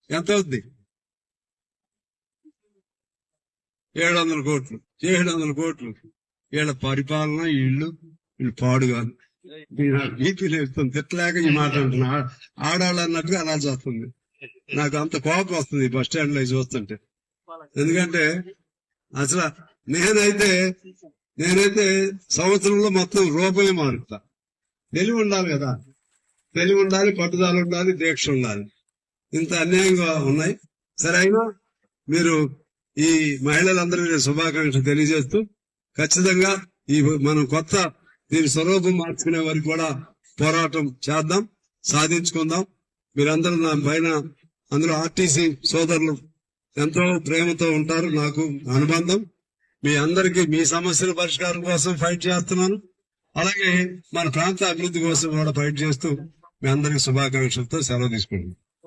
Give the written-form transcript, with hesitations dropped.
ఎంత అవుద్ది? 700 కోట్లు. 700 కోట్లు. వీళ్ళ పరిపాలన, వీళ్ళు పాడుగాను. బీపీ లేస్తుంది, తిట్టలేక ఈ మాట అంటున్నా. ఆడాళ్ళు అన్నట్టుగా అలా చేస్తుంది. నాకు అంత కోపం వస్తుంది బస్ స్టాండ్ లో చూస్తుంటే. ఎందుకంటే అసలు నేనైతే సంవత్సరంలో మొత్తం రూపాయి మారుతా. తెలివి ఉండాలి కదా, తెలివి ఉండాలి, పట్టుదల ఉండాలి, దీక్ష ఉండాలి. ఇంత అన్యాయంగా ఉన్నాయి. సరే, అయినా మీరు ఈ మహిళలందరికీ శుభాకాంక్షలు తెలియజేస్తూ ఖచ్చితంగా ఈ మనం కొత్త దీని స్వరూపం మార్చుకునే వరకు కూడా పోరాటం చేద్దాం, సాధించుకుందాం. మీరందరూ నా పైన, అందులో ఆర్టీసీ సోదరులు ఎంతో ప్రేమతో ఉంటారు. నాకు అనుబంధం. మీ అందరికీ మీ సమస్యల పరిష్కారం కోసం ఫైట్ చేస్తున్నాను. అలాగే మన ప్రాంత అభివృద్ధి కోసం కూడా ఫైట్ చేస్తూ మీ అందరికి శుభాకాంక్షలతో సెలవు తీసుకుంటున్నాను.